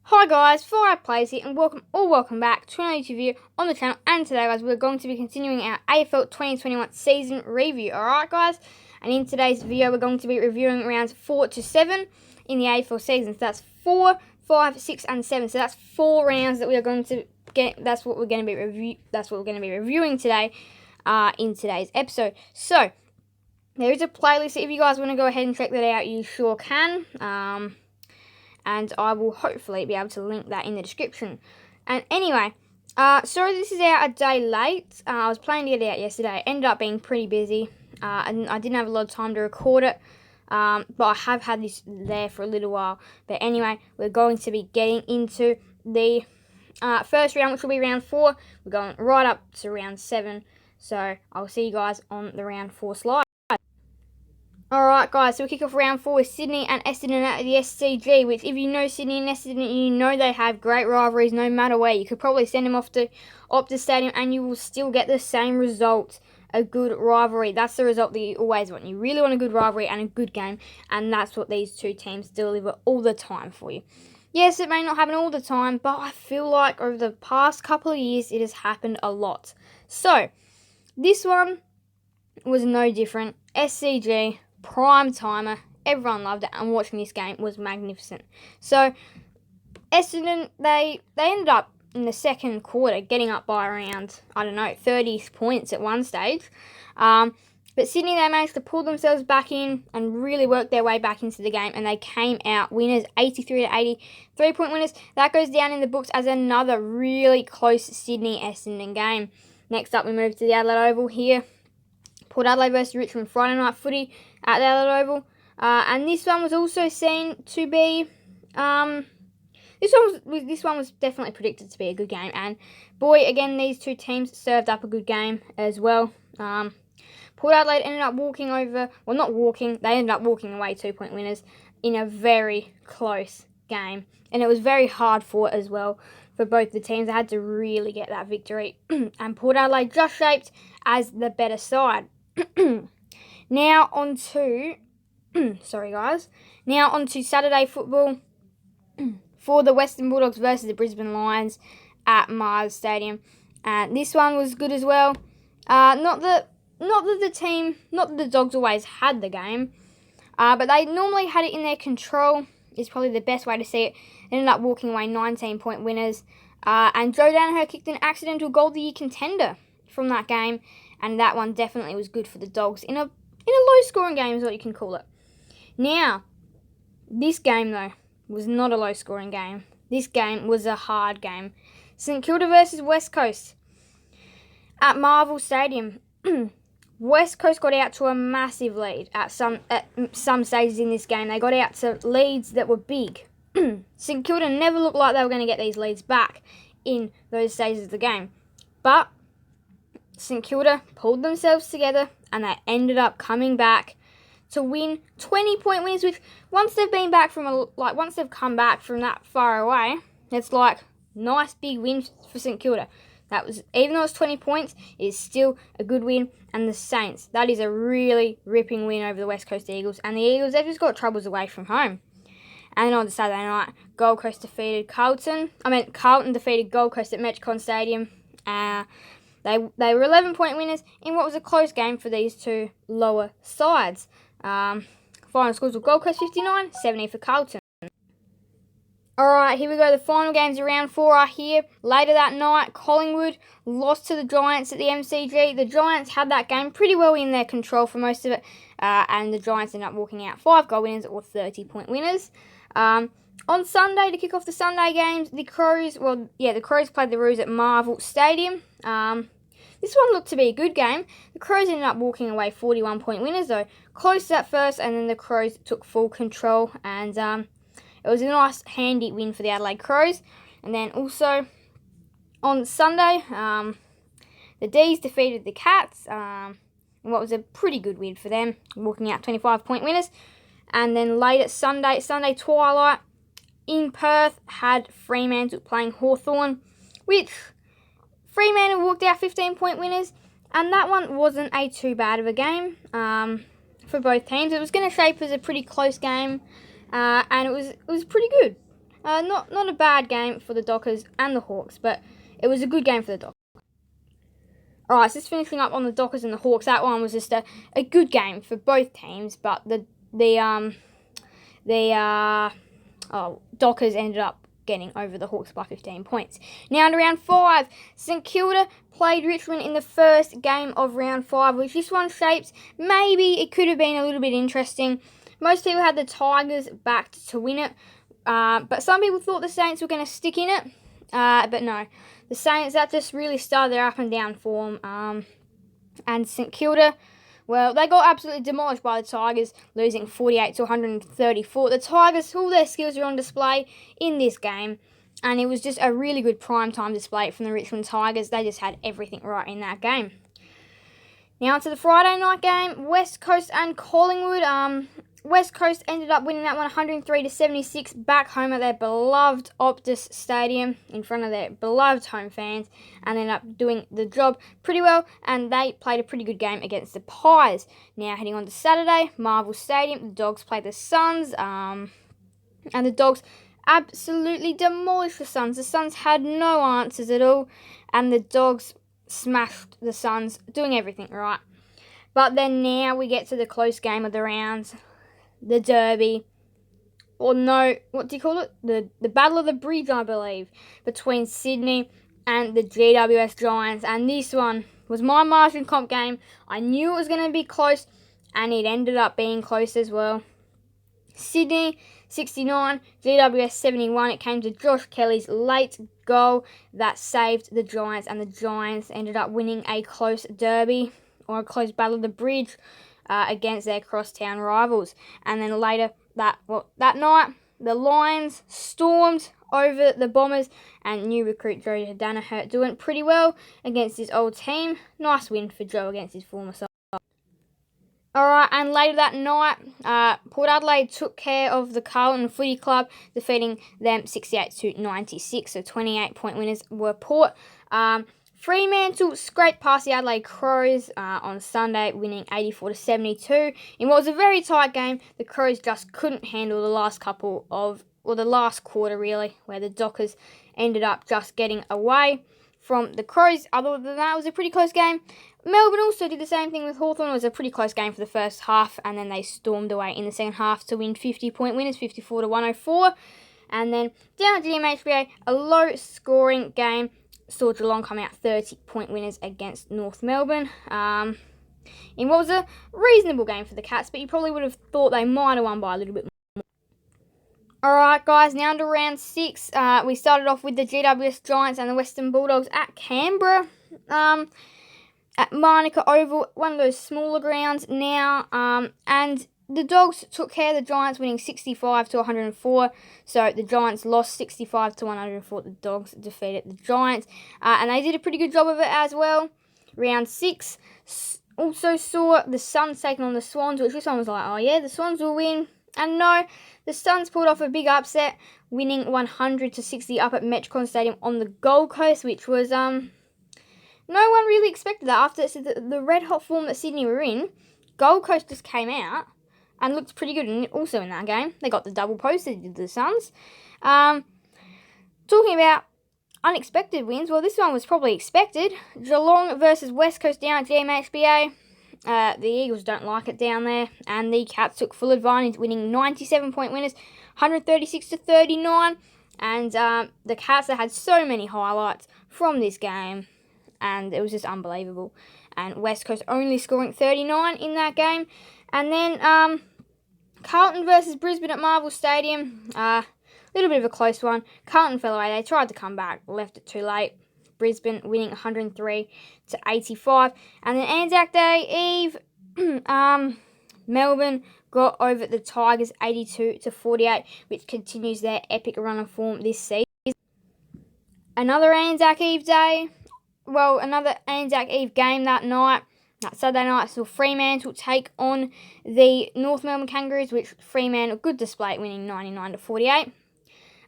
Hi guys, 4 Players here and welcome back to another YouTube video on the channel. And today guys, we're going to be continuing our AFL 2021 season review. Alright guys, and in today's video we're going to be reviewing rounds 4 to 7 in the AFL season. So that's 4, 5, 6 and 7. So that's 4 rounds that we are going to get. That's what we're going to be reviewing today in today's episode. So there is a playlist, so if you guys want to go ahead and check that out, you sure can. And I will hopefully be able to link that in the description. And anyway, sorry this is out a day late. I was planning to get it out yesterday. It ended up being pretty busy, and I didn't have a lot of time to record it. But I have had this there for a little while. But anyway, we're going to be getting into the first round, which will be round 4. We're going right up to round 7. So I'll see you guys on the round 4 slide. Alright guys, so we kick off round 4 with Sydney and Essendon at the SCG, which if you know Sydney and Essendon, you know they have great rivalries no matter where. You could probably send them off to Optus Stadium and you will still get the same result, a good rivalry. That's the result that you always want. You really want a good rivalry and a good game, and that's what these two teams deliver all the time for you. Yes, it may not happen all the time, but I feel like over the past couple of years it has happened a lot. So, this one was no different. SCG, prime timer, everyone loved it, and watching this game was magnificent. So Essendon, they ended up in the second quarter getting up by around, 30 points at one stage. But Sydney, they managed to pull themselves back in and really work their way back into the game, and they came out winners, 83-80, 3-point winners. That goes down in the books as another really close Sydney-Essendon game. Next up, we move to the Adelaide Oval here. Port Adelaide versus Richmond, Friday night footy at the Adelaide Oval. And this one was also seen to be, this one was definitely predicted to be a good game. And boy, again, these two teams served up a good game as well. Port Adelaide ended up walking over, well not walking, they ended up walking away 2-point winners in a very close game. And it was very hard fought as well for both the teams. They had to really get that victory. And Port Adelaide just shaped as the better side. Now on to, Now on to Saturday football for the Western Bulldogs versus the Brisbane Lions at Mars Stadium. And this one was good as well. Not that the Dogs always had the game, but they normally had it in their control, is probably the best way to see it. They ended up walking away 19-point winners. And Joe Danaher kicked an accidental goal of the year contender from that game. And that one definitely was good for the Dogs in a low-scoring game is what you can call it. Now, this game, though, was not a low-scoring game. This game was a hard game. St Kilda versus West Coast at Marvel Stadium. West Coast got out to a massive lead at some stages in this game. They got out to leads that were big. St Kilda never looked like they were going to get these leads back in those stages of the game. But St Kilda pulled themselves together and they ended up coming back to win 20-point wins, which once they've come back from that far away, it's like nice big win for St Kilda. That was, even though it's 20 points, it is still a good win. And the Saints, that is a really ripping win over the West Coast Eagles. And the Eagles, they've just got troubles away from home. And then on the Saturday night, Carlton defeated Gold Coast at Metricon Stadium. They were 11-point winners in what was a close game for these two lower sides. Final scores were Gold Coast 59, 70 for Carlton. Alright, here we go. The final games of round 4 are here. Later that night, Collingwood lost to the Giants at the MCG. The Giants had that game pretty well in their control for most of it. And the Giants ended up walking out 5 goal winners or 30-point winners. On Sunday, to kick off the Sunday games, the Crows played the Roos at Marvel Stadium. This one looked to be a good game. The Crows ended up walking away 41-point winners, though. Close at first, and then the Crows took full control. And it was a nice, handy win for the Adelaide Crows. And then also, on Sunday, the D's defeated the Cats. In what was a pretty good win for them, walking out 25-point winners. And then late at Sunday twilight, in Perth, had Fremantle playing Hawthorn, which Fremantle walked out 15-point winners, and that one wasn't too bad of a game for both teams. It was going to shape as a pretty close game, and it was pretty good. Not a bad game for the Dockers and the Hawks, but it was a good game for the Dockers. Alright, so just finishing up on the Dockers and the Hawks. That one was just a good game for both teams, but the Dockers ended up getting over the Hawks by 15 points. Now to round 5, St Kilda played Richmond in the first game of round 5, which this one shapes. Maybe it could have been a little bit interesting. Most people had the Tigers backed to win it, but some people thought the Saints were going to stick in it, but no. The Saints, that just really started their up and down form, and St Kilda, well, they got absolutely demolished by the Tigers, losing 48 to 134. The Tigers, all their skills were on display in this game, and it was just a really good primetime display from the Richmond Tigers. They just had everything right in that game. Now to the Friday night game, West Coast and Collingwood. West Coast ended up winning that one 103 to 76 back home at their beloved Optus Stadium in front of their beloved home fans, and ended up doing the job pretty well, and they played a pretty good game against the Pies. Now heading on to Saturday, Marvel Stadium, the Dogs played the Suns, and the Dogs absolutely demolished the Suns. The Suns had no answers at all, and the Dogs smashed the Suns, doing everything right. But then now we get to the close game of the rounds, the Derby, or no, what do you call it? The Battle of the Bridge, I believe, between Sydney and the GWS Giants. And this one was my margin comp game. I knew it was going to be close, and it ended up being close as well. Sydney 69, GWS 71. It came to Josh Kelly's late goal that saved the Giants, and the Giants ended up winning a close derby, or a close Battle of the Bridge, against their crosstown rivals. And then later that night, the Lions stormed over the Bombers, and new recruit Joe Danaher doing pretty well against his old team. Nice win for Joe against his former side. Alright, and later that night, Port Adelaide took care of the Carlton Footy Club, defeating them 68 to 96. So 28-point winners were Port. Fremantle scraped past the Adelaide Crows on Sunday, winning 84 to 72. In what was a very tight game, the Crows just couldn't handle the last the last quarter really, where the Dockers ended up just getting away from the Crows. Other than that, it was a pretty close game. Melbourne also did the same thing with Hawthorn. It was a pretty close game for the first half, and then they stormed away in the second half to win 50-point winners, 54 to 104. And then down at GMHBA, a low-scoring game saw Geelong come out 30-point winners against North Melbourne. In what was a reasonable game for the Cats, but you probably would have thought they might have won by a little bit more. Alright guys, now to round 6. We started off with the GWS Giants and the Western Bulldogs at Canberra. At Manuka Oval, one of those smaller grounds now. And the Dogs took care of the Giants, winning 65 to 104. So the Giants lost 65 to 104. The Dogs defeated the Giants. And they did a pretty good job of it as well. Round 6 also saw the Suns taking on the Swans, which this one was like, oh yeah, the Swans will win. And no, the Suns pulled off a big upset, winning 100 to 60 up at Metricon Stadium on the Gold Coast, which was, no one really expected that. After the red-hot form that Sydney were in, Gold Coast just came out and looked pretty good also in that game. They got the double post, they did the Suns. Talking about unexpected wins, well, this one was probably expected. Geelong versus West Coast down at GMHBA. The Eagles don't like it down there, and the Cats took full advantage, winning 97-point winners, 136 to 39. And the Cats, they had so many highlights from this game, and it was just unbelievable. And West Coast only scoring 39 in that game. And then Carlton versus Brisbane at Marvel Stadium. Little bit of a close one. Carlton fell away. They tried to come back, left it too late. Brisbane winning 103 to 85. And then Anzac Day Eve, Melbourne got over the Tigers 82 to 48, which continues their epic run of form this season. Another Anzac Eve day. Well, another Anzac Eve game that night. That Saturday night saw Fremantle take on the North Melbourne Kangaroos, which Fremantle, good display, winning 99 to 48.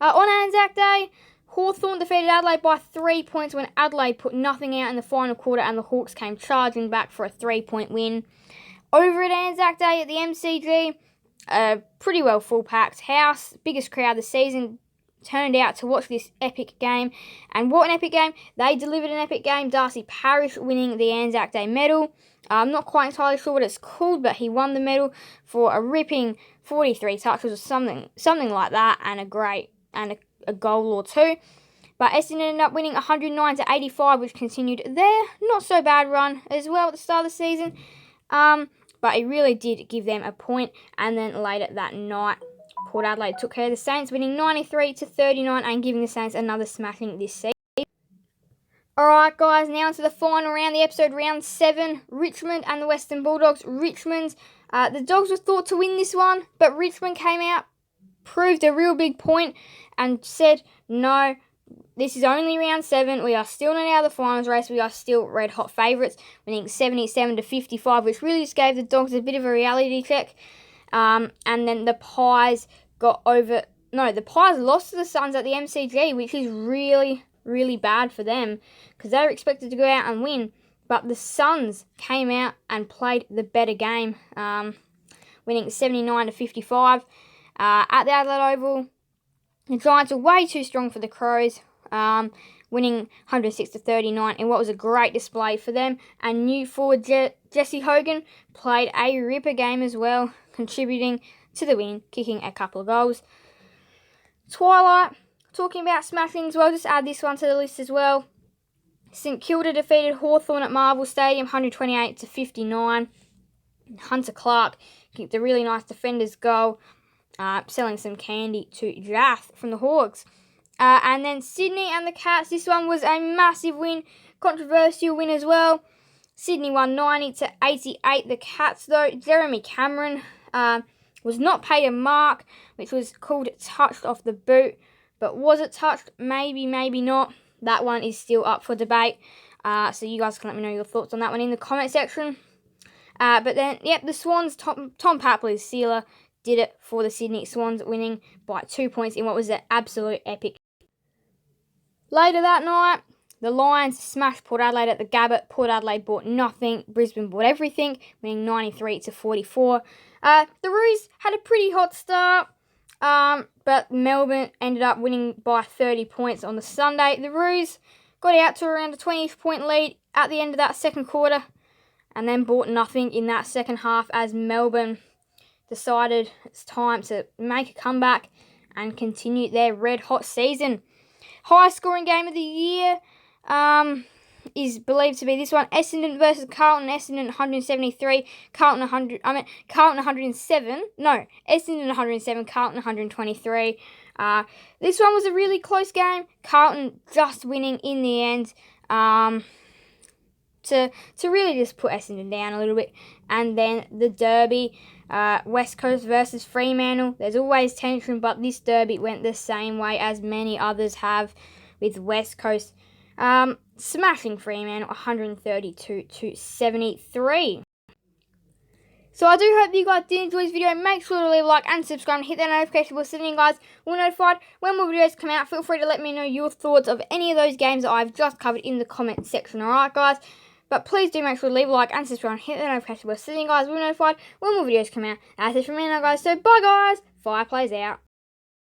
On Anzac Day, Hawthorn defeated Adelaide by 3 points when Adelaide put nothing out in the final quarter, and the Hawks came charging back for a 3-point win. Over at Anzac Day at the MCG, a pretty well full-packed house, biggest crowd this season, turned out to watch this epic game. And what an epic game. They delivered an epic game. Darcy Parish winning the Anzac Day medal. I'm not quite entirely sure what it's called, but he won the medal for a ripping 43 touches or something like that, and a goal or two. But Essendon ended up winning 109 to 85, which continued their not so bad run as well at the start of the season. But it really did give them a point. And then later that night, Port Adelaide took care of the Saints, winning 93 to 39 and giving the Saints another smashing this season. Alright guys, now into the final round, the episode round 7, Richmond and the Western Bulldogs. The Dogs were thought to win this one, but Richmond came out, proved a real big point and said, no, this is only round 7, we are still not out of the finals race, we are still red hot favourites, winning 77 to 55, which really just gave the Dogs a bit of a reality check. And then the Pies lost to the Suns at the MCG, which is really bad for them because they were expected to go out and win, but the Suns came out and played the better game, winning 79 to 55 at the Adelaide Oval. The Giants are way too strong for the Crows, winning 106 to 39 in what was a great display for them. And new forward Jesse Hogan played a ripper game as well, contributing to the win, kicking a couple of goals. Twilight, talking about smashings, well, just add this one to the list as well. St Kilda defeated Hawthorn at Marvel Stadium 128 to 59. Hunter Clark kicked a really nice defender's goal, selling some candy to Jath from the Hawks. And then Sydney and the Cats, this one was a massive win, controversial win as well. Sydney won 90 to 88. The Cats, though, Jeremy Cameron was not paid a mark, which was called touched off the boot. But was it touched? Maybe, maybe not. That one is still up for debate. So you guys can let me know your thoughts on that one in the comment section. But then, yep, the Swans, Tom Papley's sealer, did it for the Sydney Swans, winning by 2 points in what was an absolute epic. Later that night, the Lions smashed Port Adelaide at the Gabba. Port Adelaide bought nothing. Brisbane bought everything, winning 93 to 44. The Roos had a pretty hot start. But Melbourne ended up winning by 30 points on the Sunday. The Roos got out to around a 20-point lead at the end of that second quarter and then bought nothing in that second half as Melbourne decided it's time to make a comeback and continue their red-hot season. Highest scoring game of the year is believed to be this one. Essendon versus Carlton. Essendon 173. Carlton 107. No, Essendon 107. Carlton 123. This one was a really close game. Carlton just winning in the end. To really just put Essendon down a little bit. And then the Derby. West Coast versus Fremantle. There's always tension, but this Derby went the same way as many others have, with West Coast smashing Fremantle 132 to 73. So I do hope that you guys did enjoy this video. Make sure to leave a like and subscribe and hit that notification bell so that you guys will be notified when more videos come out. Feel free to let me know your thoughts of any of those games that I've just covered in the comment section. Alright guys? But please do make sure to leave a like and subscribe and hit that notification bell so that you guys will be notified when more videos come out. That's it from me now guys. So bye guys. Fire plays out.